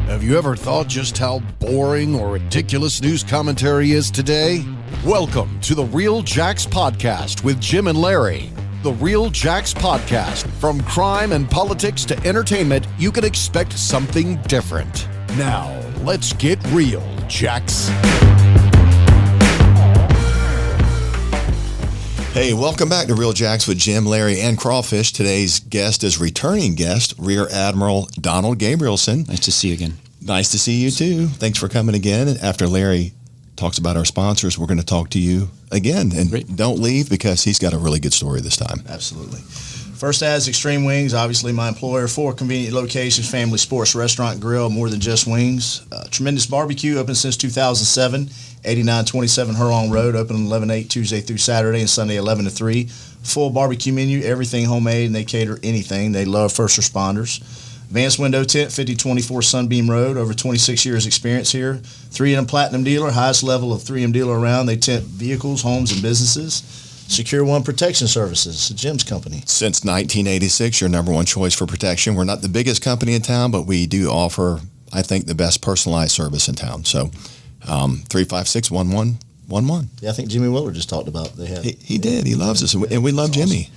Have you ever thought just how boring or ridiculous news commentary is today? Welcome to the Real Jacks Podcast with Jim and Larry. The Real Jacks Podcast. From crime and politics to entertainment, you can expect something different. Now, let's get real, Jacks. Hey, welcome back to Real Jacks with Jim, Larry, and Crawfish. Today's guest is returning guest, Rear Admiral Donald Gabrielson. Nice to see you again. Nice to see you too. Thanks for coming again. And after Larry talks about our sponsors, we're going to talk to you again. And Great. Don't leave because he's got a really good story this time. Absolutely. First as Extreme Wings, obviously my employer. 4 convenient locations, family sports, restaurant, grill, more than just wings. Tremendous barbecue, open since 2007. 8927 Hurlong Road, open 11-8 Tuesday through Saturday and Sunday 11 to 3. Full barbecue menu, everything homemade, and they cater anything. They love first responders. Advanced Window Tent, 5024 Sunbeam Road, over 26 years experience here. 3M Platinum dealer, highest level of 3M dealer around. They tent vehicles, homes, and businesses. Secure One Protection Services, Jim's company. Since 1986, your number one choice for protection. We're not the biggest company in town, but we do offer, I think, the best personalized service in town. So 356-1111. Yeah, I think Jimmy Willer just talked about they had. He did. He loves us, and we love Jimmy.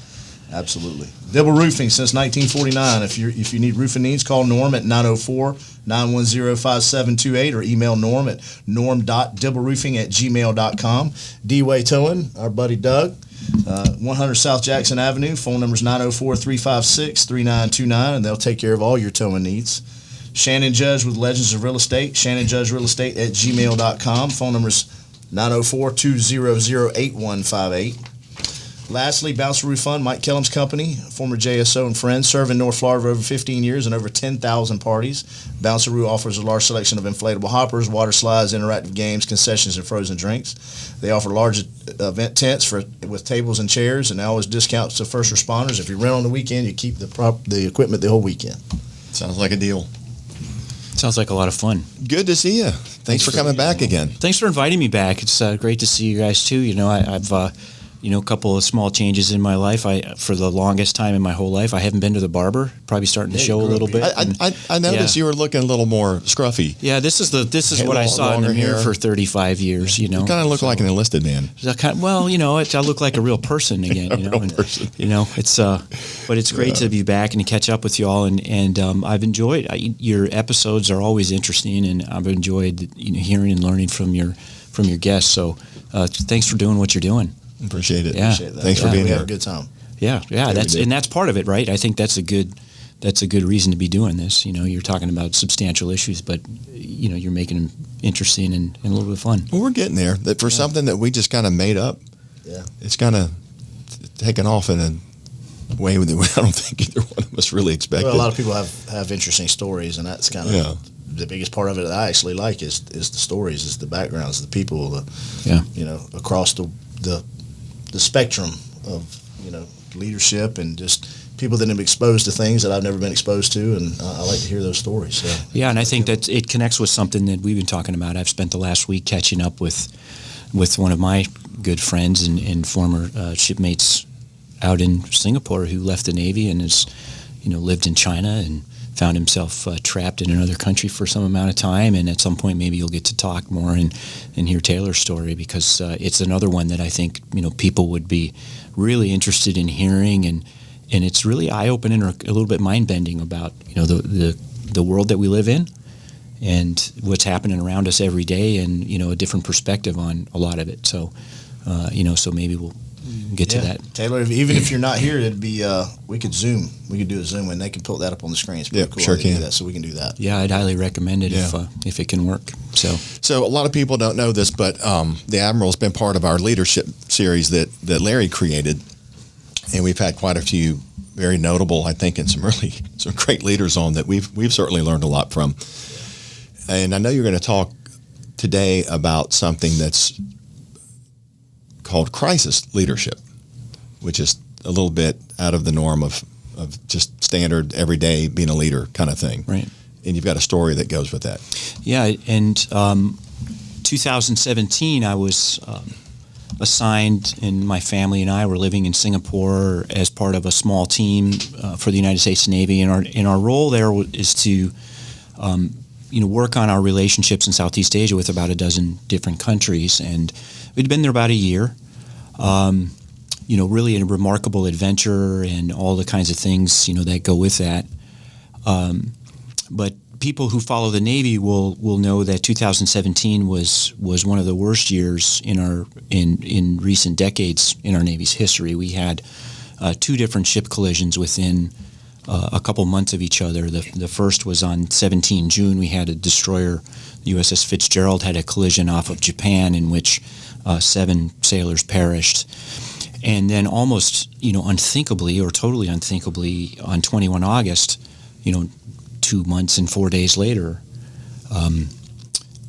Absolutely. Dibble Roofing since 1949. If you need roofing needs, call Norm at 904-910-5728 or email Norm at norm.dibbleroofing@gmail.com. D-Way Towing, our buddy Doug, 100 South Jackson Avenue. Phone number is 904-356-3929, and they'll take care of all your towing needs. Shannon Judge with Legends of Real Estate, shannonjudgerealestate@gmail.com. Phone number is 904-200-8158. Lastly, Bouncer Roof Fund, Mike Kellum's company, former JSO and friend, serving North Florida for over 15 years and over 10,000 parties. Bouncer Roof offers a large selection of inflatable hoppers, water slides, interactive games, concessions, and frozen drinks. They offer large event tents with tables and chairs, and always discounts to first responders. If you rent on the weekend, you keep the equipment the whole weekend. Sounds like a deal. Sounds like a lot of fun. Good to see you. Thanks for coming back again. Thanks for inviting me back. It's great to see you guys too. You know, I've a couple of small changes in my life. For the longest time in my whole life, I haven't been to the barber. Probably starting to show a little bit. I noticed you were looking a little more scruffy. Yeah, this is what I saw in the mirror for 35 years. You know, You kind of look like an enlisted man. I look like a real person again. Person. But it's great to be back and to catch up with you all. And I've enjoyed your episodes are always interesting, and I've enjoyed hearing and learning from your guests. So thanks for doing what you're doing. Appreciate it. Yeah. Appreciate that. Thanks for being we here. had a good time. Yeah. That's part of it, right? I think that's a good reason to be doing this. You know, you're talking about substantial issues, but you're making them interesting and a little bit fun. Well, we're getting there. That for something that we just kind of made up, it's kind of taken off in a way that I don't think either one of us really expected. Well, a lot of people have interesting stories, and that's kind of the biggest part of it that I actually like is the stories, is the backgrounds, the people, across the spectrum of leadership and just people that have been exposed to things that I've never been exposed to, and I like to hear those stories. So. Yeah, and I think that it connects with something that we've been talking about. I've spent the last week catching up with one of my good friends and former shipmates out in Singapore who left the Navy and has lived in China and found himself trapped in another country for some amount of time, and at some point maybe you'll get to talk more and hear Taylor's story, because it's another one that I think people would be really interested in hearing, and it's really eye-opening or a little bit mind-bending about the world that we live in and what's happening around us every day, and a different perspective on a lot of it. So so maybe we'll get to that. Taylor, even if you're not here, it'd be we could Zoom. We could do a Zoom, and they can put that up on the screen. It's pretty cool. Sure can. Do that, so we can do that. Yeah, I'd highly recommend it if it can work. So a lot of people don't know this, but the Admiral's been part of our leadership series that Larry created, and we've had quite a few very notable, I think, and some great leaders on that we've certainly learned a lot from. And I know you're going to talk today about something that's called crisis leadership, which is a little bit out of the norm of just standard everyday being a leader kind of thing. Right. And you've got a story that goes with that. Yeah, and 2017 I was assigned, and my family and I were living in Singapore as part of a small team for the United States Navy, and our role there is to work on our relationships in Southeast Asia with about a dozen different countries, and we'd been there about a year. Really a remarkable adventure and all the kinds of things that go with that. But people who follow the Navy will know that 2017 was one of the worst years in recent decades in our Navy's history. We had 2 different ship collisions within a couple months of each other. The first was on 17 June. We had a destroyer, the USS Fitzgerald, had a collision off of Japan in which 7 sailors perished. And then almost, unthinkably or totally unthinkably, on 21 August, 2 months and 4 days later,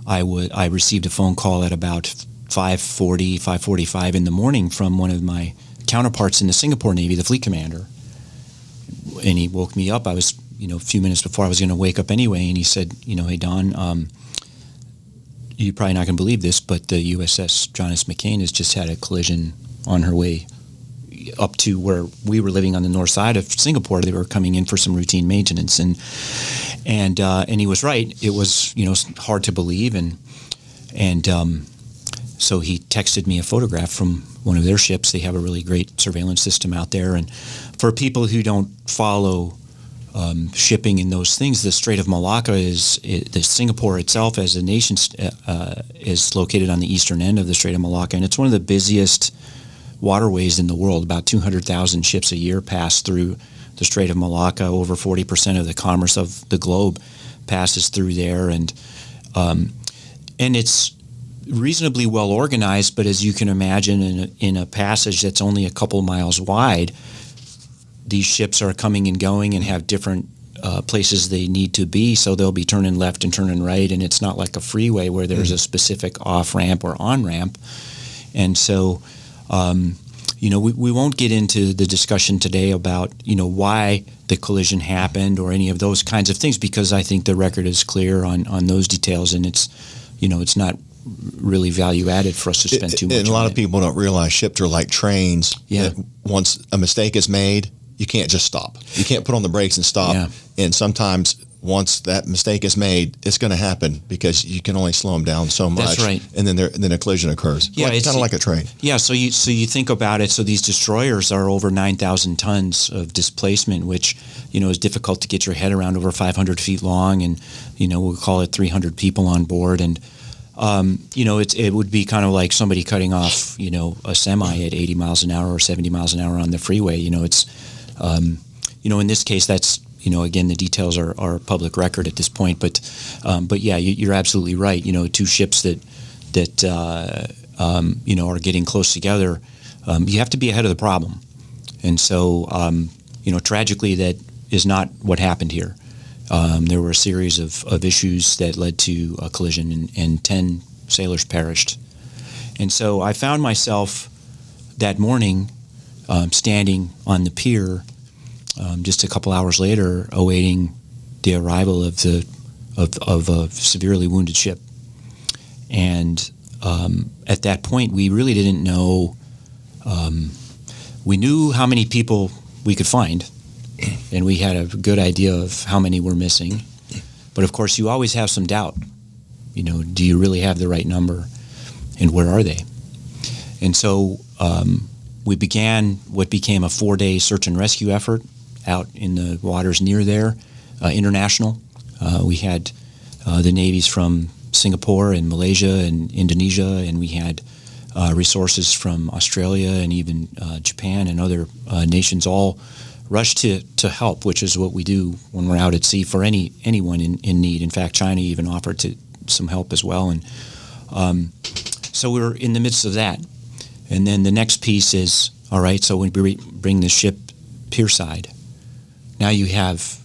I received a phone call at about 5:45 in the morning from one of my counterparts in the Singapore Navy, the fleet commander. And he woke me up. I was, a few minutes before I was going to wake up anyway, and he said, hey, Don, you're probably not going to believe this, but the USS John S. McCain has just had a collision on her way up to where we were living on the north side of Singapore. They were coming in for some routine maintenance, and he was right. It was hard to believe, and so he texted me a photograph from one of their ships. They have a really great surveillance system out there, and for people who don't follow shipping and those things, the Strait of Malacca the Singapore itself as a nation is located on the eastern end of the Strait of Malacca, and it's one of the busiest waterways in the world. About 200,000 ships a year pass through the Strait of Malacca. Over 40% of the commerce of the globe passes through there, and it's reasonably well organized. But as you can imagine, in a passage that's only a couple miles wide, these ships are coming and going and have different places they need to be, so they'll be turning left and turning right, and it's not like a freeway where there's a specific off-ramp or on-ramp. And so we won't get into the discussion today about why the collision happened or any of those kinds of things, because I think the record is clear on those details, and it's not really value added for us to spend too much on it. And a lot of people don't realize ships are like trains. Yeah. Once a mistake is made, you can't just stop. You can't put on the brakes and stop. Yeah. And sometimes once that mistake is made, it's going to happen because you can only slow them down so much. That's right. And then a collision occurs. Yeah, it's kind of like a train. Yeah, so you think about it. So these destroyers are over 9,000 tons of displacement, which is difficult to get your head around. Over 500 feet long, and we'll call it 300 people on board, and it would be kind of like somebody cutting off a semi at 80 miles an hour or 70 miles an hour on the freeway. In this case, that's again, the details are public record at this point, but yeah, you're absolutely right. 2 ships that are getting close together. You have to be ahead of the problem, and so tragically, that is not what happened here. There were a series of issues that led to a collision, and 10 sailors perished. And so I found myself that morning standing on the pier. Just a couple hours later, awaiting the arrival of a severely wounded ship, and at that point, we really didn't know. We knew how many people we could find, and we had a good idea of how many were missing. But of course, you always have some doubt. Do you really have the right number, and where are they? And so we began what became a 4-day search and rescue effort out in the waters near there, international. We had the navies from Singapore and Malaysia and Indonesia, and we had resources from Australia and even Japan and other nations all rushed to help, which is what we do when we're out at sea for anyone in need. In fact, China even offered some help as well. And so we're in the midst of that. And then the next piece is, all right, so when we bring the ship pierside, now you have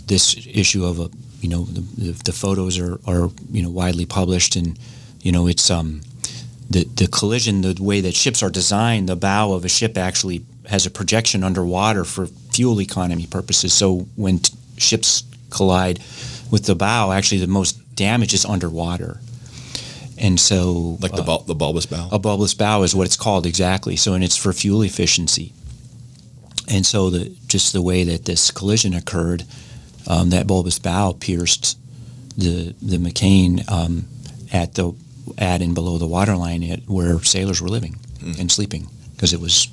this issue of the photos are widely published, and it's the collision, the way that ships are designed, the bow of a ship actually has a projection underwater for fuel economy purposes. So when ships collide with the bow, actually the most damage is underwater. And so like the bulbous bow. A bulbous bow is what it's called, exactly. So, and it's for fuel efficiency. And so just the way that this collision occurred, that bulbous bow pierced the McCain at and below the waterline where sailors were living and sleeping, because it was,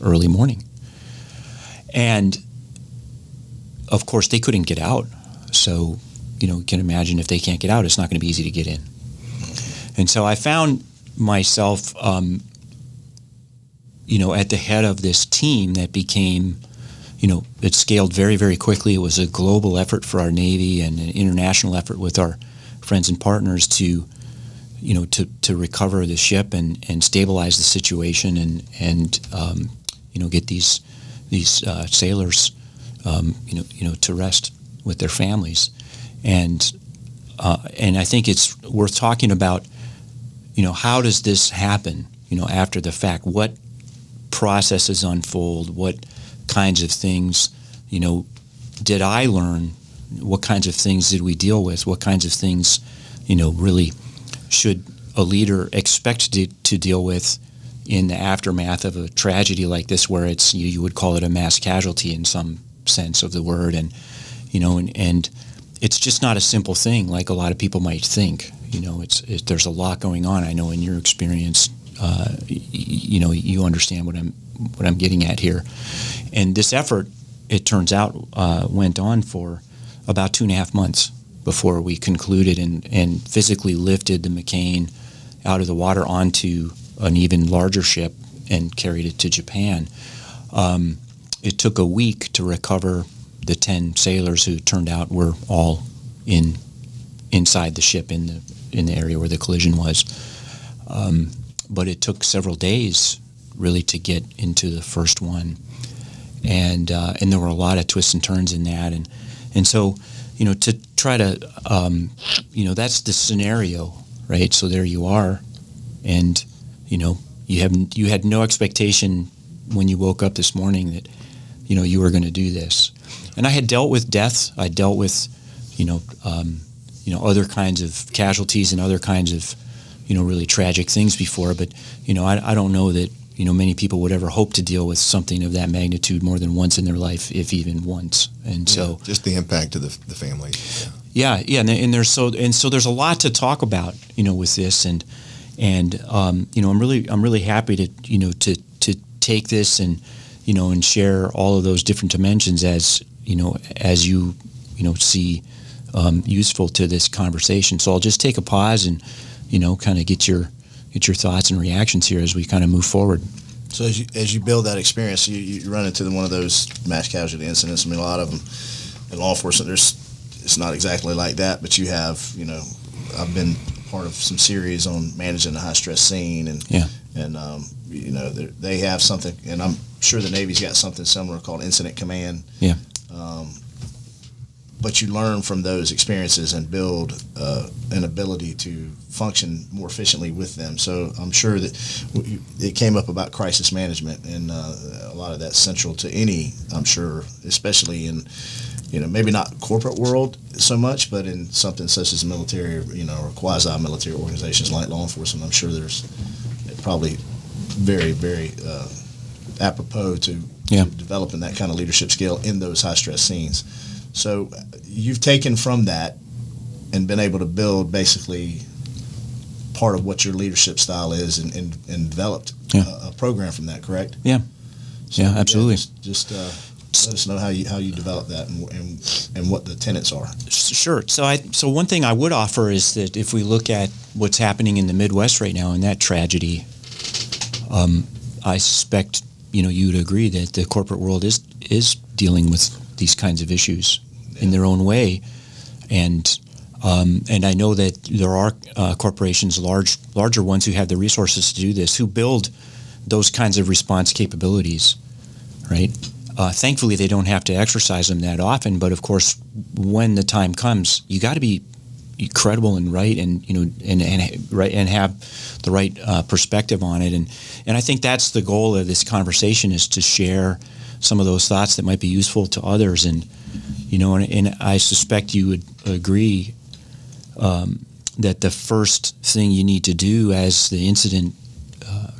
early morning. And of course they couldn't get out. So, you can imagine if they can't get out, it's not going to be easy to get in. And so I found myself, at the head of this team that became, it scaled very, very quickly. It was a global effort for our Navy and an international effort with our friends and partners to recover the ship and stabilize the situation and get these sailors, to rest with their families. And I think it's worth talking about, how does this happen, after the fact? What processes unfold? What kinds of things, did I learn? What kinds of things did we deal with? What kinds of things, really should a leader expect to deal with in the aftermath of a tragedy like this, where it's, you would call it a mass casualty in some sense of the word, and it's just not a simple thing like a lot of people might think. There's a lot going on. I know in your experience, you understand what I'm getting at here. And this effort, it turns out, went on for about 2.5 months before we concluded and physically lifted the McCain out of the water onto an even larger ship and carried it to Japan. It took a week to recover the 10 sailors who turned out were all inside the ship in the area where the collision was. But it took several days really to get into the first one, and there were a lot of twists and turns in that, and so to try to that's the scenario, right? So there you are, and you had no expectation when you woke up this morning that you were going to do this. And I had dealt with death. I dealt with other kinds of casualties and other kinds of really tragic things before, but I don't know that many people would ever hope to deal with something of that magnitude more than once in their life, if even once. And so just the impact to the family. Yeah, and there's a lot to talk about, with this, and I'm really happy to take this and share all of those different dimensions as you see useful to this conversation. So I'll just take a pause and kind of get your thoughts and reactions here as we kind of move forward. So as you build that experience, you run into one of those mass casualty incidents. I mean, a lot of them in law enforcement, it's not exactly like that, but you have, I've been part of some series on managing a high stress scene, and they have something, and I'm sure the Navy's got something similar called incident command. Yeah. But you learn from those experiences and build an ability to function more efficiently with them. So I'm sure that it came up about crisis management, and a lot of that's central to any, I'm sure, especially in, maybe not corporate world so much, but in something such as military, or quasi-military organizations like law enforcement. I'm sure there's probably very, very apropos to developing that kind of leadership skill in those high-stress scenes. So you've taken from that and been able to build basically part of what your leadership style is, and developed a program from that, correct? Yeah. So, absolutely. Just let us know how you develop that and what the tenets are. Sure. So one thing I would offer is that if we look at what's happening in the Midwest right now in that tragedy, I suspect you'd agree that the corporate world is dealing with these kinds of issues in their own way, and I know that there are corporations, larger ones, who have the resources to do this, who build those kinds of response capabilities, right? Thankfully, they don't have to exercise them that often, but of course, when the time comes, you got to be credible and right, and and have the right perspective on it, and I think that's the goal of this conversation, is to share some of those thoughts that might be useful to others, and I suspect you would agree that the first thing you need to do as the incident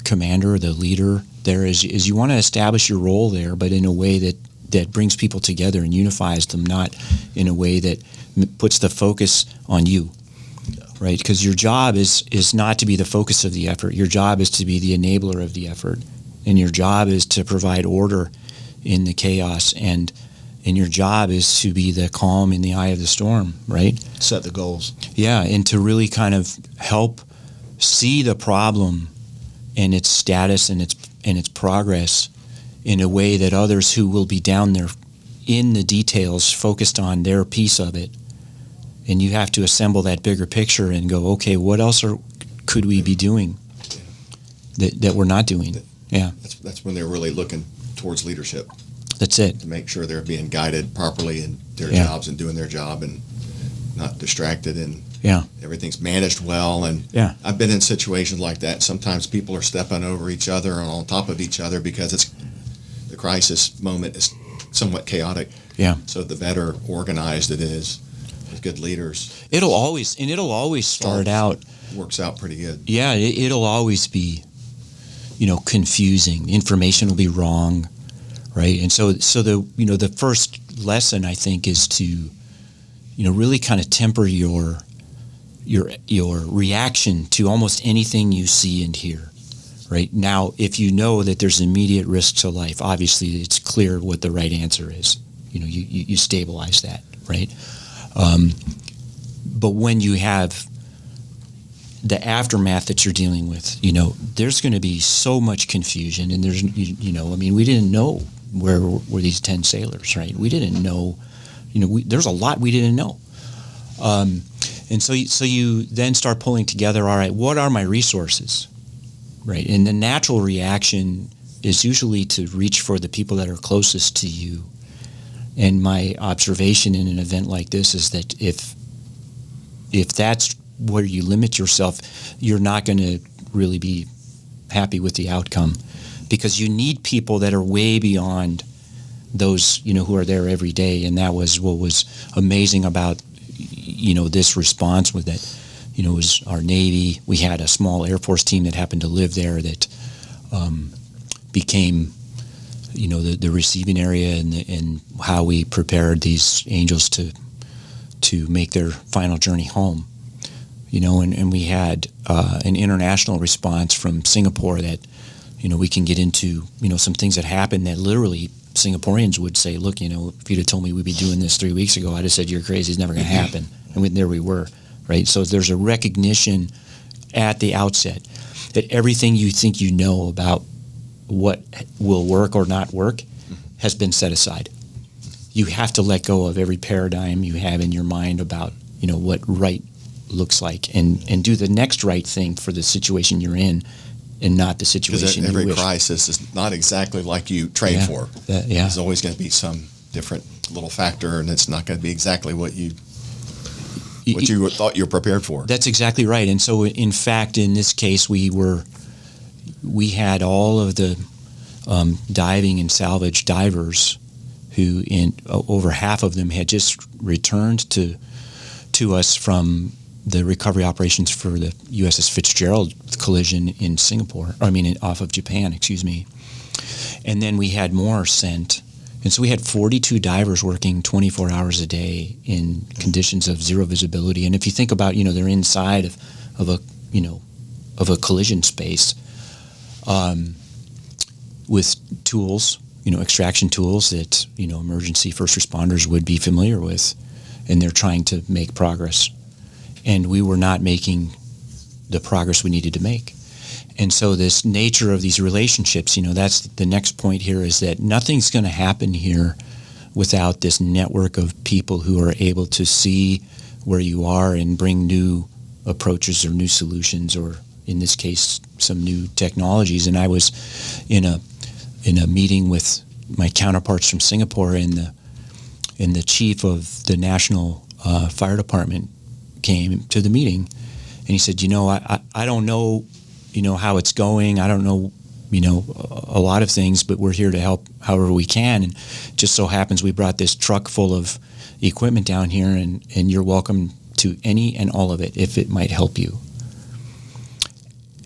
commander, the leader there, is you want to establish your role there, but in a way that brings people together and unifies them, not in a way that puts the focus on you, right? Because your job is not to be the focus of the effort. Your job is to be the enabler of the effort, and your job is to provide order in the chaos, and your job is to be the calm in the eye of the storm, right? Set the goals. Yeah, and to really kind of help see the problem and its status and its progress in a way that others who will be down there in the details focused on their piece of it. And you have to assemble that bigger picture and go, okay, what else could we be doing that we're not doing? Yeah. That's when they're really looking towards leadership. That's it. To make sure they're being guided properly in their Yeah. jobs and doing their job and not distracted, and Yeah. everything's managed well. And Yeah. I've been in situations like that. Sometimes people are stepping over each other and on top of each other because the crisis moment is somewhat chaotic. Yeah. So the better organized it is, with good leaders, It'll always start out. works out pretty good. Yeah, it'll always be, confusing. Information will be wrong, right? And so the first lesson, I think, is to, really kind of temper your reaction to almost anything you see and hear, right? Now, if you know that there's immediate risk to life, obviously it's clear what the right answer is. You stabilize that, right? But when you have the aftermath that you're dealing with, there's going to be so much confusion, and there's, we didn't know where were these 10 sailors, right? We didn't know, there's a lot we didn't know. And so you then start pulling together, all right, what are my resources, right? And the natural reaction is usually to reach for the people that are closest to you. And my observation in an event like this is that if that's where you limit yourself, you're not going to really be happy with the outcome, because you need people that are way beyond those, who are there every day. And that was what was amazing about, this response with that, was our Navy. We had a small Air Force team that happened to live there that became, the receiving area and how we prepared these angels to make their final journey home. And we had an international response from Singapore that, we can get into, some things that happened that literally Singaporeans would say, look, if you'd have told me we'd be doing this 3 weeks ago, I'd have said, you're crazy, it's never going to happen. And there we were, right? So there's a recognition at the outset that everything you think you know about what will work or not work has been set aside. You have to let go of every paradigm you have in your mind about, what right looks like, and do the next right thing for the situation you're in, and not the situation you wish. Every crisis is not exactly like you trained for. There's always going to be some different little factor, and it's not going to be exactly what you thought you were prepared for. That's exactly right. And so, in fact, in this case, we had all of the diving and salvage divers who, over half of them, had just returned to us from the recovery operations for the USS Fitzgerald collision in off of Japan, And then we had more sent. And so we had 42 divers working 24 hours a day in conditions of zero visibility. And if you think about, they're inside of a collision space with tools, extraction tools that, emergency first responders would be familiar with, and they're trying to make progress. And we were not making the progress we needed to make. And so this nature of these relationships, that's the next point here, is that nothing's going to happen here without this network of people who are able to see where you are and bring new approaches or new solutions, or in this case, some new technologies. And I was in a meeting with my counterparts from Singapore, and the chief of the National Fire Department came to the meeting, and he said, I don't know, how it's going. I don't know, a lot of things, but we're here to help however we can. And just so happens we brought this truck full of equipment down here, and you're welcome to any and all of it if it might help you.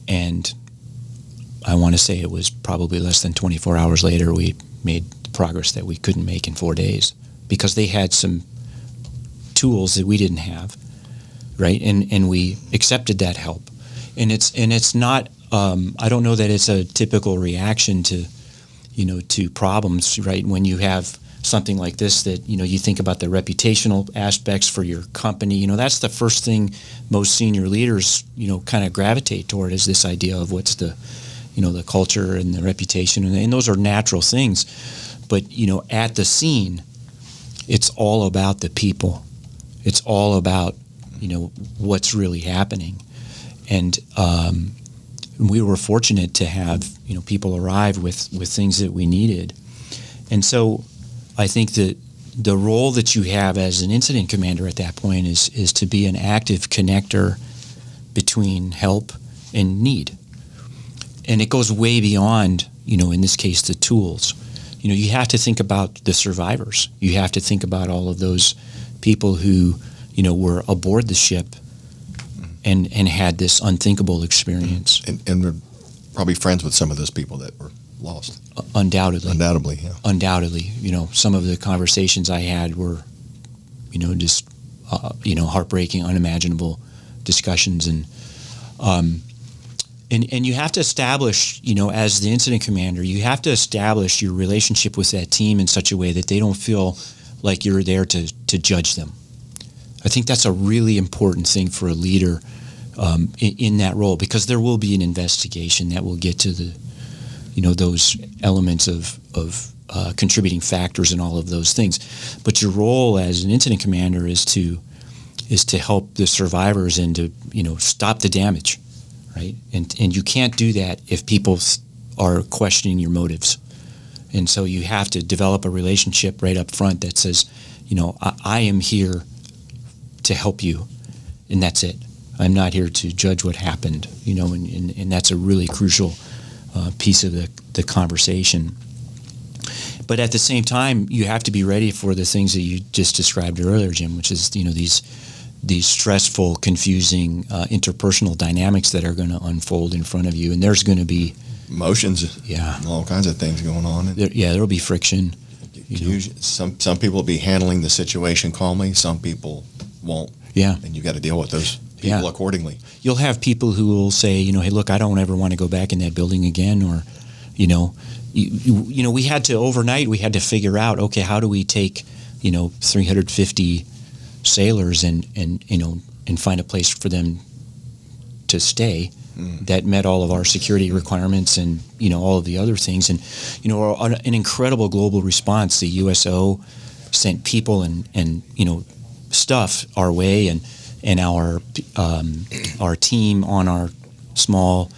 And I want to say it was probably less than 24 hours later we made progress that we couldn't make in 4 days because they had some tools that we didn't have, right? And we accepted that help. And it's not, I don't know that it's a typical reaction to, to problems, right? When you have something like this that, you think about the reputational aspects for your company, that's the first thing most senior leaders, kind of gravitate toward is this idea of what's the, the culture and the reputation. And those are natural things. But, at the scene, it's all about the people. It's all about, what's really happening. And we were fortunate to have, people arrive with things that we needed. And so I think that the role that you have as an incident commander at that point is to be an active connector between help and need. And it goes way beyond, in this case, the tools. You have to think about the survivors. You have to think about all of those people who, were aboard the ship and had this unthinkable experience. And we're probably friends with some of those people that were lost. Undoubtedly. Yeah. Undoubtedly. Some of the conversations I had were, just, heartbreaking, unimaginable discussions. And you have to establish, as the incident commander, you have to establish your relationship with that team in such a way that they don't feel like you're there to judge them. I think that's a really important thing for a leader in that role, because there will be an investigation that will get to the, those elements of contributing factors and all of those things. But your role as an incident commander is to help the survivors and to, stop the damage, right? And you can't do that if people are questioning your motives. And so you have to develop a relationship right up front that says, I am here to help you, and that's it. I'm not here to judge what happened, and that's a really crucial piece of the conversation. But at the same time, you have to be ready for the things that you just described earlier, Jim, which is, these stressful, confusing interpersonal dynamics that are going to unfold in front of you, and there's going to be emotions, yeah, all kinds of things going on. There'll be friction. Some people will be handling the situation calmly. Some people won't. Yeah, and you got to deal with those people accordingly. You'll have people who will say, hey, look, I don't ever want to go back in that building again, or, we had to overnight. We had to figure out, okay, how do we take, 350 sailors and find a place for them to stay that met all of our security requirements and, all of the other things. And, an incredible global response. The USO sent people and stuff our way, and our team on our small,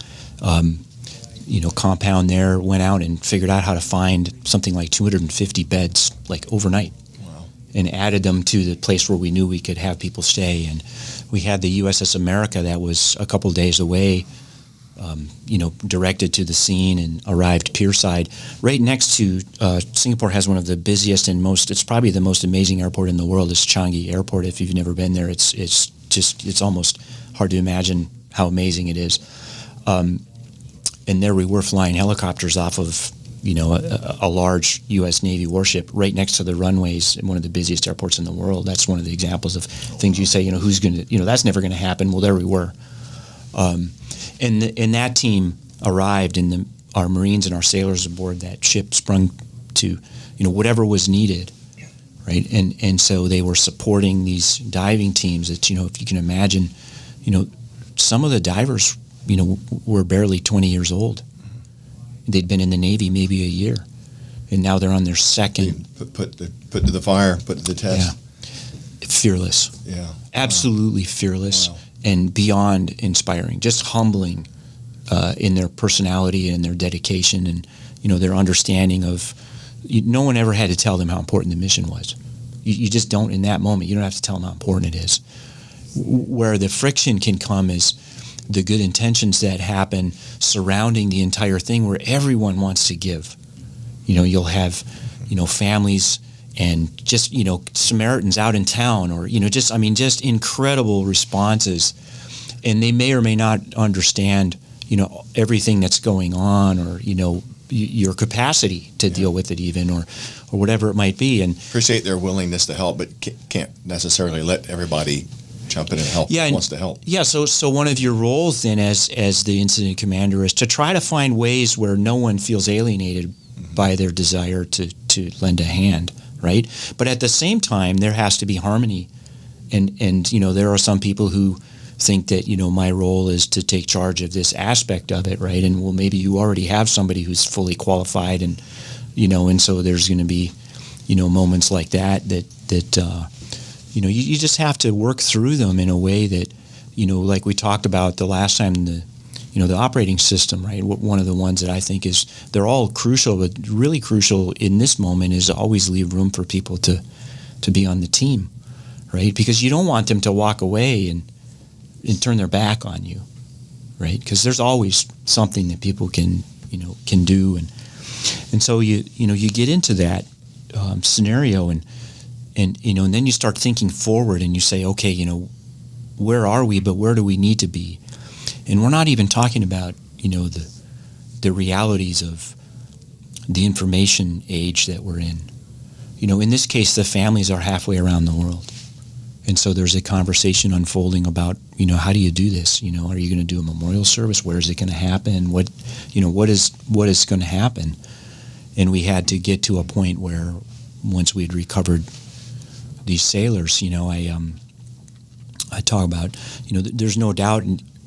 compound there went out and figured out how to find something like 250 beds, like overnight. And added them to the place where we knew we could have people stay. And we had the USS America that was a couple days away, directed to the scene and arrived pierside. Right next to, Singapore has one of the busiest and it's probably the most amazing airport in the world, is Changi Airport. If you've never been there, it's almost hard to imagine how amazing it is. And there we were flying helicopters off of, a large U.S. Navy warship right next to the runways in one of the busiest airports in the world. That's one of the examples of things you say, who's going to, that's never going to happen. Well, there we were. And that team arrived, and our Marines and our sailors aboard that ship sprung to, whatever was needed, right? And so they were supporting these diving teams that, if you can imagine, some of the divers, were barely 20 years old. They'd been in the Navy maybe a year, and now they're on their second. Put to the fire, put to the test. Yeah. Fearless. Yeah. Absolutely fearless and beyond inspiring, just humbling in their personality and their dedication and, their understanding of, no one ever had to tell them how important the mission was. You just don't in that moment. You don't have to tell them how important it is. Where the friction can come is the good intentions that happen surrounding the entire thing, where everyone wants to give. You'll have, families and just, Samaritans out in town, or, just incredible responses. And they may or may not understand, everything that's going on, or, your capacity to deal with it, even or whatever it might be. And appreciate their willingness to help, but can't necessarily let everybody jump in and help. Yeah, wants to help. Yeah. So one of your roles then, as the incident commander, is to try to find ways where no one feels alienated by their desire to lend a hand, right? But at the same time, there has to be harmony, and there are some people who think that my role is to take charge of this aspect of it, right? And well, maybe you already have somebody who's fully qualified, and and so there's going to be moments like that you just have to work through them in a way that like we talked about the last time, the operating system, right? One of the ones that I think is, they're all crucial, but really crucial in this moment is always leave room for people to be on the team, right? Because you don't want them to walk away and turn their back on you, right? Because there's always something that people can do, and so you get into that scenario, and then you start thinking forward, and you say, okay, where are we, but where do we need to be? And we're not even talking about the realities of the information age that we're in. In this case, the families are halfway around the world. And so there's a conversation unfolding about, how do you do this? Are you going to do a memorial service? Where is it going to happen? What is going to happen? And we had to get to a point where, once we had recovered these sailors, I talk about, there's no doubt,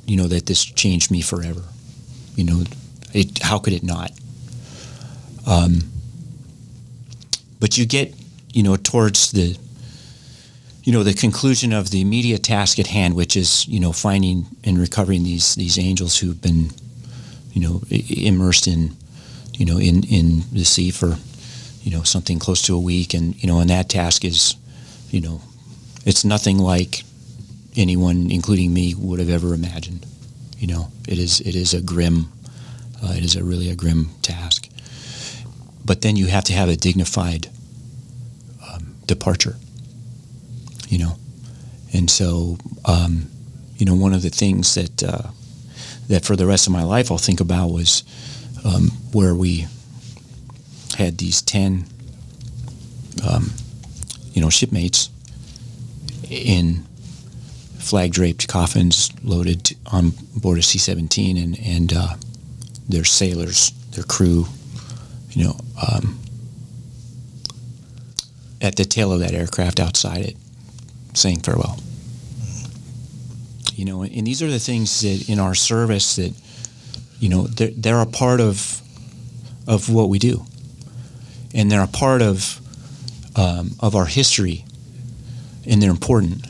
that this changed me forever. How could it not? But you get, towards the conclusion of the immediate task at hand, which is, finding and recovering these angels who've been, immersed in the sea for, something close to a week. And that task is, it's nothing like anyone, including me, would have ever imagined. It is a grim, really a grim task. But then you have to have a dignified departure. And so, one of the things that for the rest of my life I'll think about was where we had these 10, shipmates in flag-draped coffins loaded on board a C-17, and their sailors, their crew, at the tail of that aircraft outside it, saying farewell. And these are the things that in our service that, they're a part of what we do, and they're a part of our history, and they're important.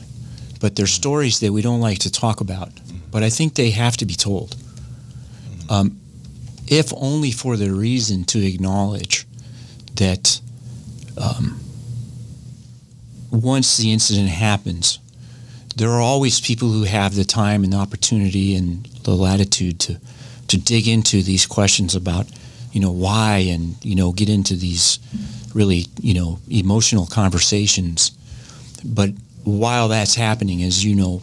But they're stories that we don't like to talk about, but I think they have to be told, if only for the reason to acknowledge that once the incident happens, there are always people who have the time and the opportunity and the latitude to dig into these questions about, why, and, get into these really, emotional conversations. But while that's happening, as well,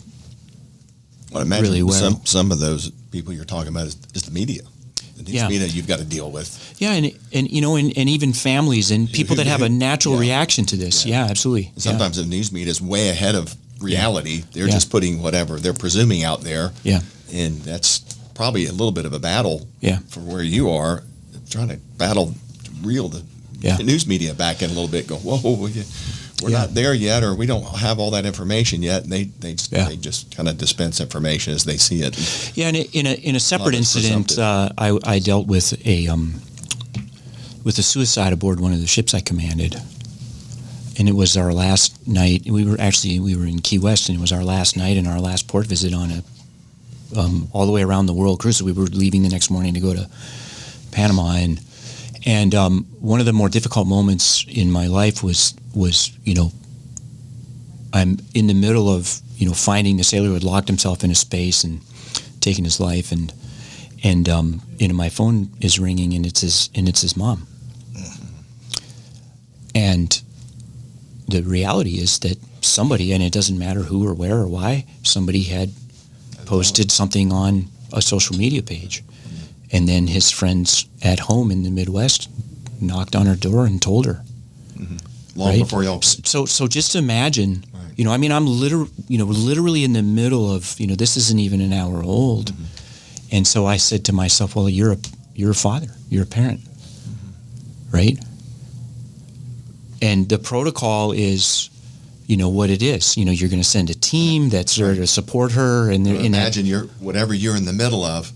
imagine really well, some of those people you're talking about is the media. The news media you've got to deal with. Yeah, and even families and people that have a natural reaction to this. Yeah, absolutely. Sometimes the news media is way ahead of reality. They're just putting whatever they're presuming out there. Yeah. And that's probably a little bit of a battle for where you are, trying to battle to reel the news media back in a little bit, go, whoa, we're not there yet, or we don't have all that information yet, and they just kind of dispense information as they see it. Yeah, and in a separate incident, I dealt with a suicide aboard one of the ships I commanded, and it was our last night. We were in Key West, and it was our last night and our last port visit on a all the way around the world cruise. So we were leaving the next morning to go to Panama, and one of the more difficult moments in my life was I'm in the middle of finding the sailor who had locked himself in a space and taken his life, and my phone is ringing, and it's his mom. And the reality is that somebody, and it doesn't matter who or where or why, somebody had posted something on a social media page, And then his friends at home in the Midwest knocked on her door and told her. Long before y'all. So just imagine, Right. I mean, I'm literally in the middle of, this isn't even an hour old. And so I said to myself, well, you're a father, you're a parent, right? And the protocol is, what it is. You're going to send a team that's there to support her. And imagine whatever you're in the middle of,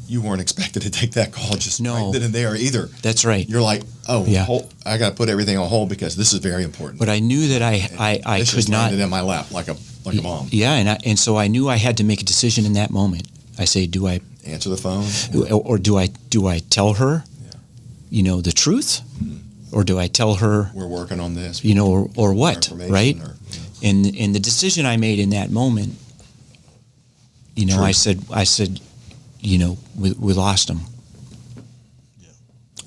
you weren't expected to take that call just right then and there either. That's right. You're like, Yeah. I got to put everything on hold because this is very important. But I knew that I this could just not. landed in my lap like a bomb. Yeah, and so I knew I had to make a decision in that moment. I say, do I Answer the phone, or do I tell her, the truth, or do I tell her, we're working on this, or what, right? Or, And the decision I made in that moment, True. I said, we lost him.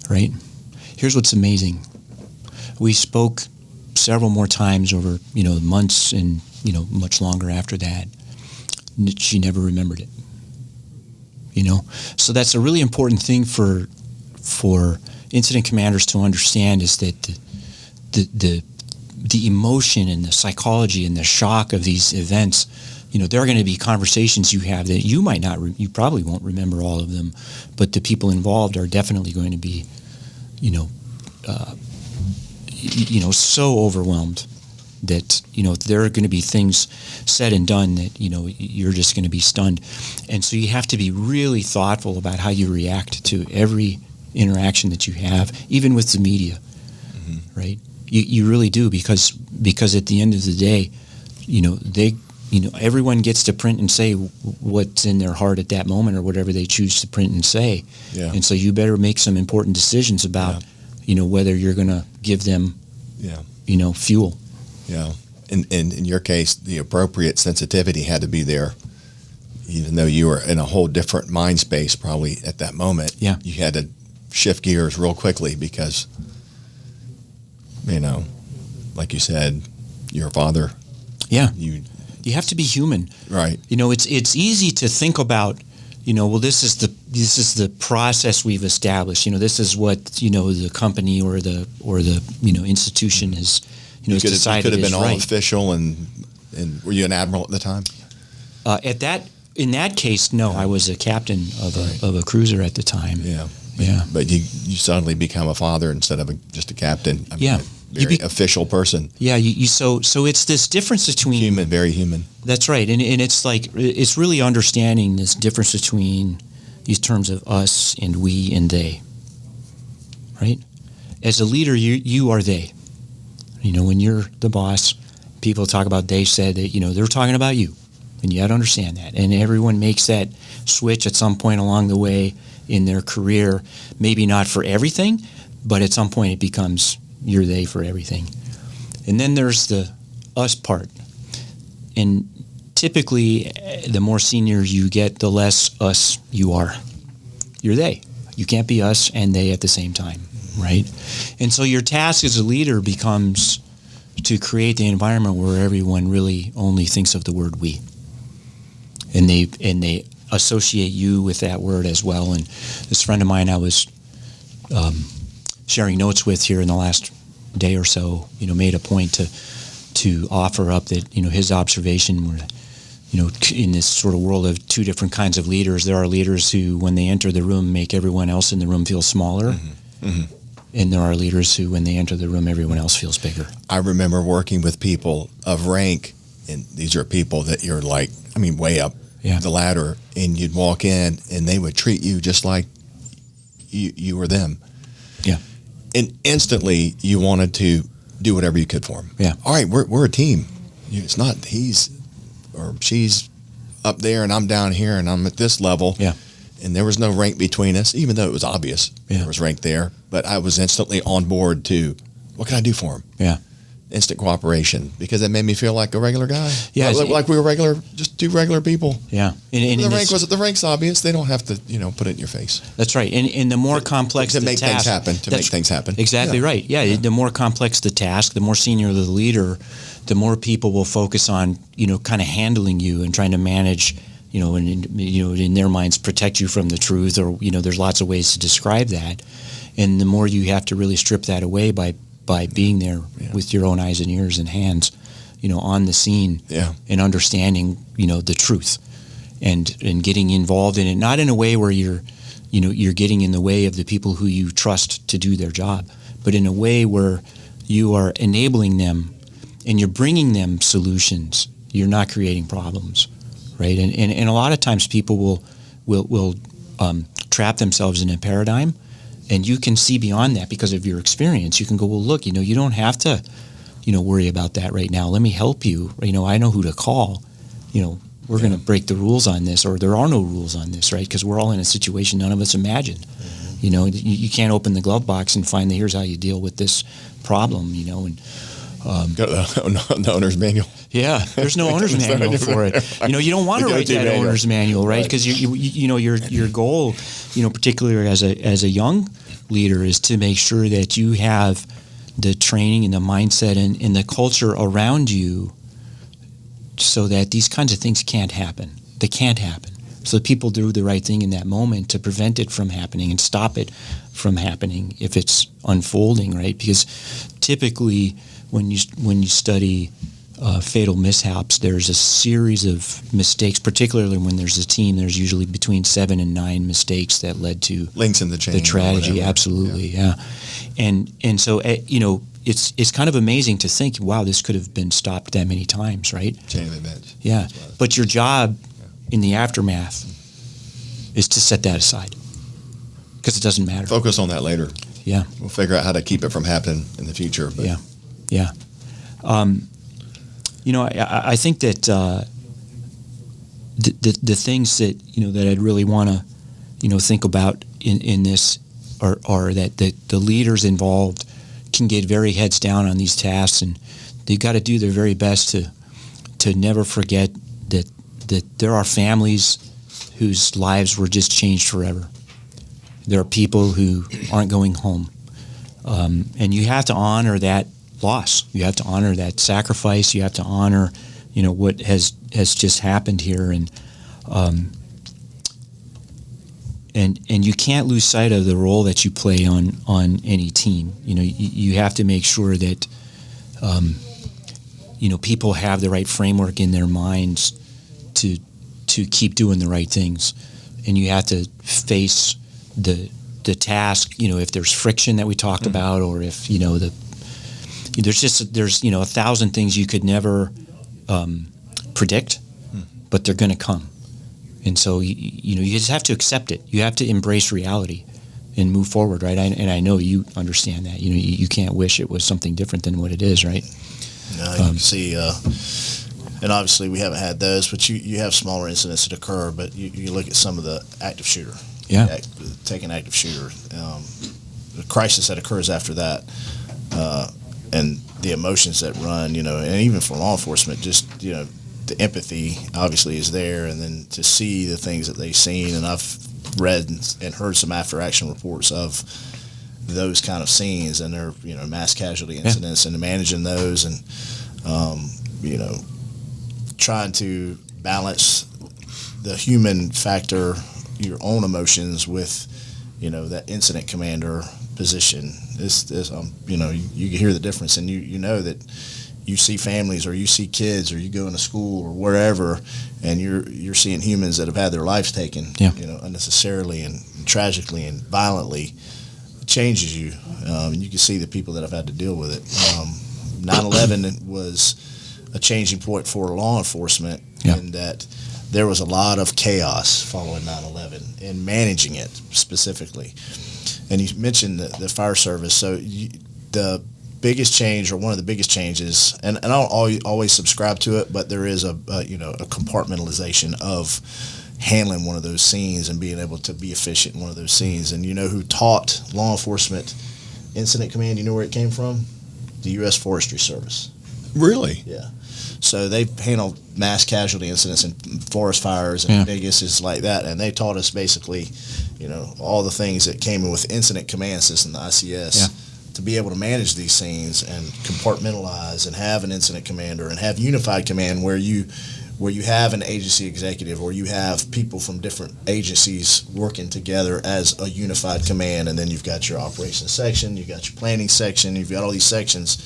Right? Here's what's amazing. We spoke several more times over, months and, much longer after that. She never remembered it. So that's a really important thing for incident commanders to understand, is that the emotion and the psychology and the shock of these events, there are going to be conversations you have that you might not, you probably won't remember all of them, but the people involved are definitely going to be, so overwhelmed that, there are going to be things said and done that, you're just going to be stunned. And so you have to be really thoughtful about how you react to every interaction that you have, even with the media, right? You really do, because at the end of the day, everyone gets to print and say what's in their heart at that moment, or whatever they choose to print and say. Yeah. And so you better make some important decisions about, whether you're going to give them, fuel. Yeah. And in your case, the appropriate sensitivity had to be there, even though you were in a whole different mind space probably at that moment. Yeah. You had to shift gears real quickly because, like you said, you're a father. Yeah. You have to be human. Right. It's easy to think about, this is the process we've established. This is what, the company or the institution has, has decided you could have been is all right. official and were you an admiral at the time? In that case, no, I was a captain of a cruiser at the time. Yeah. Yeah. But you suddenly become a father instead of just a captain. I mean, a very official person. Yeah. So it's this difference between Human, very human. That's right, and it's like, it's really understanding this difference between these terms of us and we and they. Right? As a leader, you are they. When you're the boss, people talk about they said that, they're talking about you. And you got to understand that. And everyone makes that switch at some point along the way in their career. Maybe not for everything, but at some point it becomes you're they for everything. And then there's the us part. And typically, the more senior you get, the less us you are. You're they. You can't be us and they at the same time, right? And so your task as a leader becomes to create the environment where everyone really only thinks of the word we. And they associate you with that word as well. And this friend of mine I was sharing notes with here in the last day or so, made a point to offer up that, his observation were, in this sort of world of two different kinds of leaders, there are leaders who, when they enter the room, make everyone else in the room feel smaller. And there are leaders who, when they enter the room, everyone else feels bigger. I remember working with people of rank, and these are people that you're like, way up the ladder, and you'd walk in, and they would treat you just like you were them. Yeah. And instantly, you wanted to do whatever you could for them. Yeah. All right, we're a team. It's not he's or she's up there, and I'm down here, and I'm at this level. Yeah. And there was no rank between us, even though it was obvious there was rank there. But I was instantly on board to, what can I do for him? Yeah. Instant cooperation, because it made me feel like a regular guy. Yeah, like we were regular, just two regular people. Yeah. And the rank's obvious. They don't have to, put it in your face. That's right. And the more complex to the make task, things happen. Exactly right. Yeah. The more complex the task, the more senior the leader, the more people will focus on, kind of handling you and trying to manage in their minds protect you from the truth, or there's lots of ways to describe that. And the more you have to really strip that away by being there with your own eyes and ears and hands, on the scene, and understanding, the truth, and getting involved in it, not in a way where you're getting in the way of the people who you trust to do their job, but in a way where you are enabling them and you're bringing them solutions. You're not creating problems, right? And a lot of times people will trap themselves in a paradigm, and you can see beyond that because of your experience. You can go, well, look, you don't have to, worry about that right now. Let me help you. I know who to call. We're going to break the rules on this, or there are no rules on this, right? Because we're all in a situation none of us imagined. You can't open the glove box and find here's how you deal with this problem, and go to the owner's manual. Yeah, there's no owner's manual for it. You don't want to write that owner's manual, right? Because your goal, particularly as a young leader, is to make sure that you have the training and the mindset and the culture around you, so that these kinds of things can't happen. They can't happen. So that people do the right thing in that moment to prevent it from happening and stop it from happening if it's unfolding, right? Because typically, when you study fatal mishaps, there's a series of mistakes, particularly when there's a team. There's usually between 7 and 9 mistakes that led to links in the chain, the tragedy. Absolutely, yeah. And so it's kind of amazing to think, wow, this could have been stopped that many times, right? Chain of events. Yeah, but your job in the aftermath is to set that aside, because it doesn't matter. Focus on that later. Yeah, we'll figure out how to keep it from happening in the future. But. Yeah. I think that the things that that I'd really want to think about in this are that the leaders involved can get very heads down on these tasks, and they've got to do their very best to never forget that there are families whose lives were just changed forever. There are people who aren't going home, and you have to honor that loss. You have to honor that sacrifice. You have to honor, what has just happened here, and you can't lose sight of the role that you play on any team. You have to make sure that people have the right framework in their minds to keep doing the right things, and you have to face the task. If there's friction that we talked about, or if there's 1,000 things you could never predict, but they're going to come. And so you just have to accept it. You have to embrace reality and move forward, right? And I know you understand that. You can't wish it was something different than what it is, right? No, you can see, and obviously we haven't had those, but you have smaller incidents that occur. But you look at some of the active shooter, take an active shooter, the crisis that occurs after that, and the emotions that run, and even for law enforcement, just the empathy obviously is there, and then to see the things that they've seen, and I've read and heard some after action reports of those kind of scenes, and their mass casualty incidents, and managing those, and trying to balance the human factor, your own emotions with that incident commander position. You can hear the difference, and you know that you see families, or you see kids, or you go into school or wherever, and you're seeing humans that have had their lives taken, unnecessarily and tragically and violently. It changes you, and you can see the people that have had to deal with it. 9/11 was a changing point for law enforcement, in that there was a lot of chaos following 9/11 and managing it specifically. And you mentioned the fire service. So the biggest change, or one of the biggest changes, and I don't always subscribe to it, but there is a compartmentalization of handling one of those scenes and being able to be efficient in one of those scenes. And who taught law enforcement incident command? You know where it came from? The U.S. Forestry Service. Really? Yeah. So they handled mass casualty incidents and forest fires and big issues like that, and they taught us basically, all the things that came in with incident command system, the ICS, to be able to manage these scenes and compartmentalize and have an incident commander and have unified command where you where you have an agency executive or you have people from different agencies working together as a unified command, and then you've got your operations section, you've got your planning section, you've got all these sections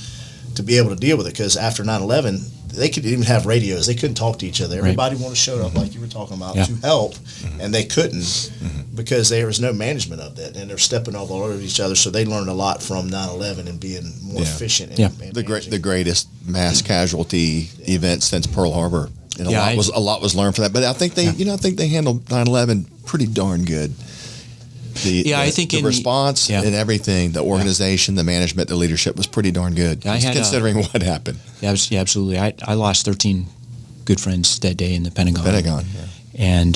to be able to deal with it. Because after 9/11, they couldn't even have radios. They couldn't talk to each other. Everybody wanted to show up, like you were talking about, to help, and they couldn't because there was no management of that, and they're stepping all over each other. So they learned a lot from 9/11 and being more efficient. The greatest mass casualty event since Pearl Harbor, and a lot was learned from that. But I think they handled 9/11 pretty darn good. I think the response and everything, the organization, the management, the leadership was pretty darn good, considering what happened. Yeah, absolutely. I lost 13 good friends that day in the Pentagon. And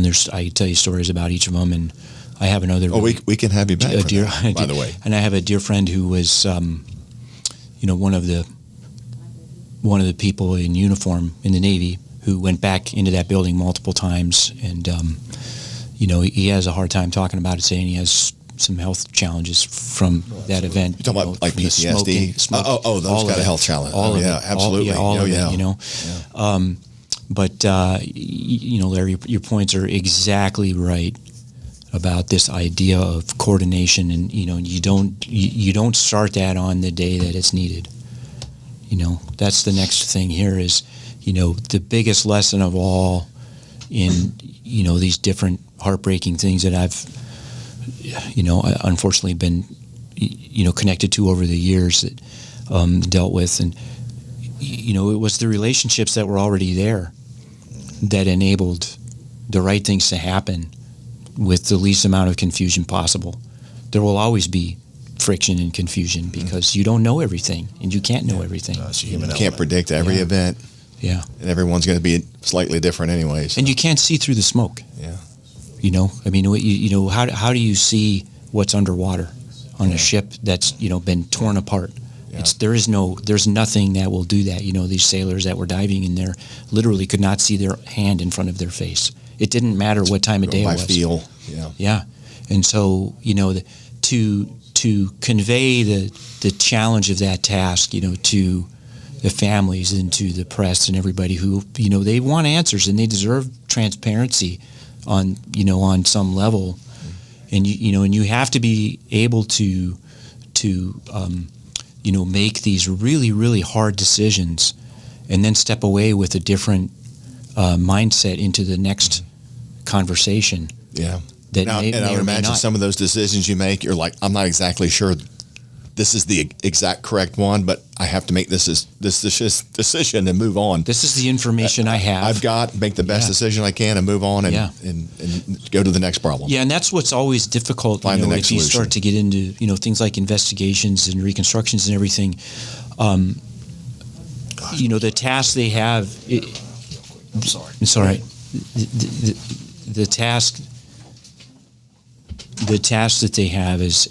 there's I tell you stories about each of them, and I have another. Oh, we can have you back. By the way, and I have a dear friend who was, one of the people in uniform in the Navy who went back into that building multiple times, and he has a hard time talking about it, saying he has some health challenges from that event. You're talking about like PTSD? Those got a health challenge. Absolutely. But Larry, your points are exactly right about this idea of coordination, and you don't start that on the day that it's needed. That's the next thing here is, the biggest lesson of all in these different heartbreaking things that I've unfortunately been connected to over the years that dealt with, and it was the relationships that were already there that enabled the right things to happen with the least amount of confusion possible. There will always be friction and confusion because you don't know everything and you can't know everything. You can't predict every event. Yeah. And everyone's going to be slightly different anyway. So. And you can't see through the smoke. Yeah. How do you see what's underwater on a ship that's, been torn apart? Yeah. There's nothing that will do that. These sailors that were diving in there literally could not see their hand in front of their face. It didn't matter what time of day it was. By feel. Yeah. Yeah. And so, to convey the challenge of that task, to the families and to the press and everybody who, they want answers and they deserve transparency on some level. And you have to be able to make these really, really hard decisions and then step away with a different mindset into the next conversation. Yeah. I would imagine some of those decisions you make, you're like, I'm not exactly sure this is the exact correct one, but I have to make this decision and move on. This is the information I have. I've got make the best decision I can and move on and go to the next problem. Yeah, and that's what's always difficult. Find the next if you solution. start to get into things like investigations and reconstructions and everything. The tasks they have. I'm sorry. It's all right. The task that they have is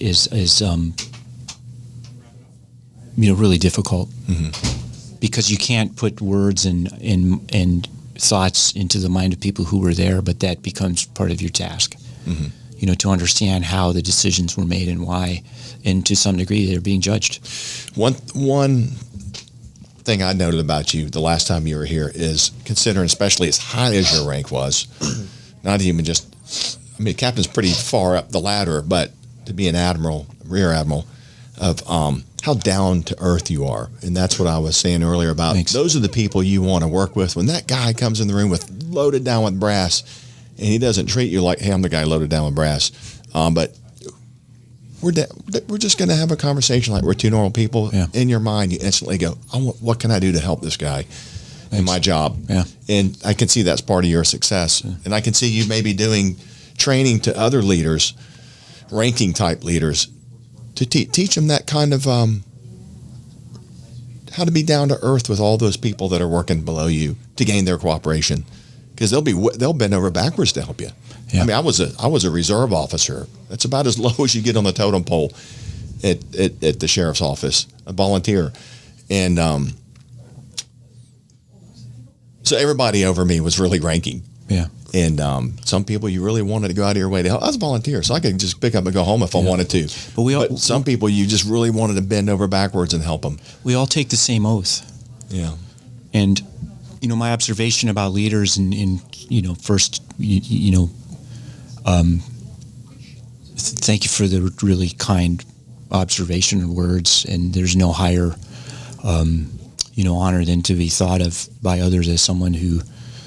really difficult because you can't put words and thoughts into the mind of people who were there, but that becomes part of your task. To understand how the decisions were made and why, and to some degree they're being judged. One thing I noted about you the last time you were here is, considering especially as high as your rank was, not even just, captain's pretty far up the ladder, but to be an admiral, rear admiral, of how down to earth you are. And that's what I was saying earlier about those are the people you want to work with. When that guy comes in the room with loaded down with brass and he doesn't treat you like, hey, I'm the guy loaded down with brass. But we're just going to have a conversation like we're two normal people. Yeah. In your mind, you instantly go, what can I do to help this guy in my job? Yeah. And I can see that's part of your success. Yeah. And I can see you maybe doing training to other leaders, ranking type leaders, to teach them that kind of how to be down to earth with all those people that are working below you to gain their cooperation, because they'll bend over backwards to help you. Yeah. I was a reserve officer. That's about as low as you get on the totem pole at the sheriff's office, a volunteer, and so everybody over me was really ranking. Yeah. And some people you really wanted to go out of your way to help. I was a volunteer, so I could just pick up and go home if I wanted to. But some people you just really wanted to bend over backwards and help them. We all take the same oath. Yeah. And my observation about leaders, and first, thank you for the really kind observation and words. And there's no higher, honor than to be thought of by others as someone who,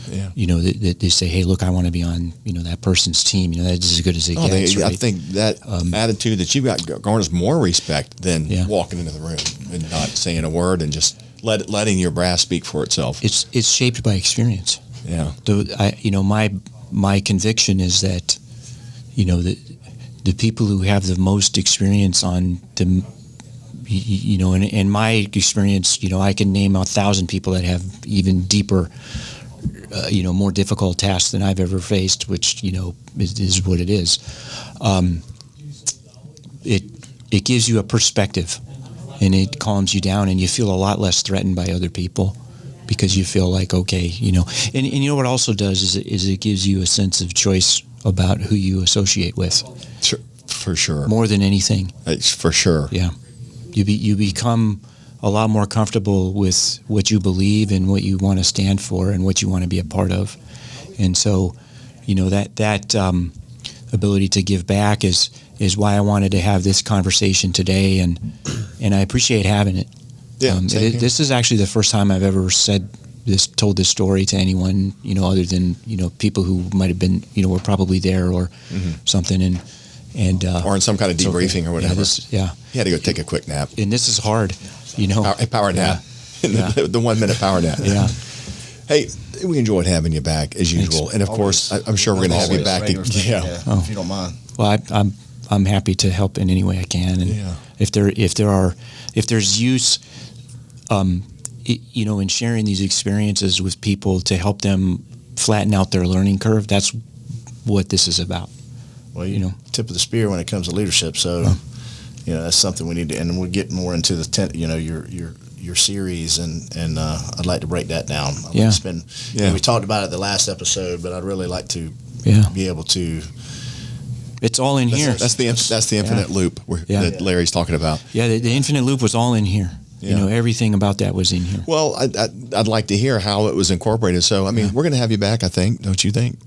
that they say, hey, look, I want to be on, that person's team. That's as good as it gets. Right? I think that attitude that you got garners more respect than walking into the room and not saying a word and just letting your brass speak for itself. It's shaped by experience. Yeah. My conviction is that, the people who have the most experience on the, in my experience, I can name 1,000 people that have even deeper, more difficult tasks than I've ever faced, which, is what it is. It gives you a perspective, and it calms you down, and you feel a lot less threatened by other people because you feel like, okay, and what it also does is it gives you a sense of choice about who you associate with. Sure, for sure. More than anything. It's for sure. Yeah. You become a lot more comfortable with what you believe and what you want to stand for and what you want to be a part of. And so, that ability to give back is why I wanted to have this conversation today, and I appreciate having it. Yeah, this is actually the first time I've ever told this story to anyone, other than, people who might have been, were probably there or something, and or in some kind of debriefing or whatever. Yeah. You had to go take a quick nap. And this is hard, A power nap. Yeah. The 1 minute power nap. Yeah. Hey, we enjoyed having you back as usual. And of course, I'm sure we're going to have you back. If you don't mind. Well, I'm happy to help in any way I can. And if there's use, in sharing these experiences with people to help them flatten out their learning curve, that's what this is about. Well, tip of the spear when it comes to leadership. So, that's something we need to, and we'll get more into the your series, and I'd like to break that down. We talked about it the last episode, but I'd really like to be able to. It's all in here. That's the infinite loop that Larry's talking about. Yeah, the infinite loop was all in here. Yeah. Everything about that was in here. Well, I'd like to hear how it was incorporated. So, we're going to have you back, I think. Don't you think?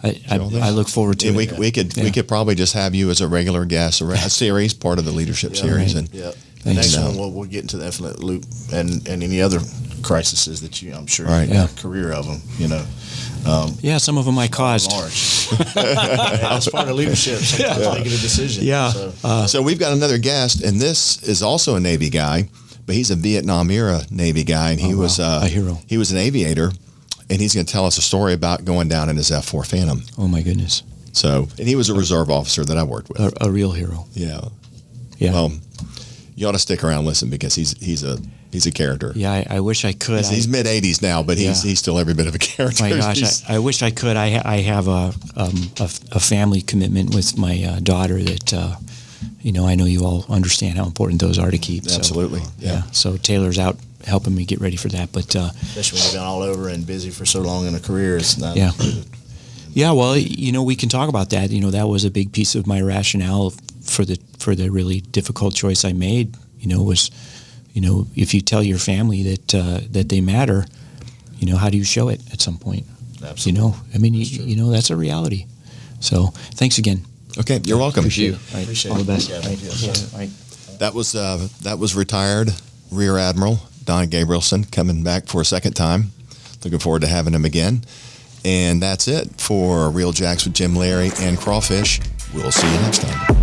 I look forward to it. We could probably just have you as a regular guest, a series, part of the leadership series. Right. And the next one we'll get into the infinite loop and any other crises that I'm sure right. you have a career of them. Some of them I caused. That's part of leadership. Sometimes making a decision. Yeah. So we've got another guest, and this is also a Navy guy, but he's a Vietnam era Navy guy, and he was a hero. He was an aviator. And he's going to tell us a story about going down in his F-4 Phantom. Oh, my goodness. So, and he was a reserve officer that I worked with. A real hero. Yeah. Yeah. Well, you ought to stick around and listen because he's a character. Yeah, I wish I could. He's mid-80s now, but he's still every bit of a character. My gosh, I wish I could. I have a family commitment with my daughter that, I know you all understand how important those are to keep. Absolutely. So, yeah. So Taylor's out helping me get ready for that, but especially when you've been all over and busy for so long in a career, it's not. Yeah. Well, we can talk about that. That was a big piece of my rationale for the really difficult choice I made. Was, if you tell your family that they matter, how do you show it at some point? Absolutely. That's a reality. So thanks again. Okay, you're welcome. Appreciate you. Right. Appreciate all it. the best. Yeah. Right. That was retired Rear Admiral Don Gabrielson coming back for a second time. Looking forward to having him again. And that's it for Real Jacks with Jim, Larry, and Crawfish. We'll see you next time.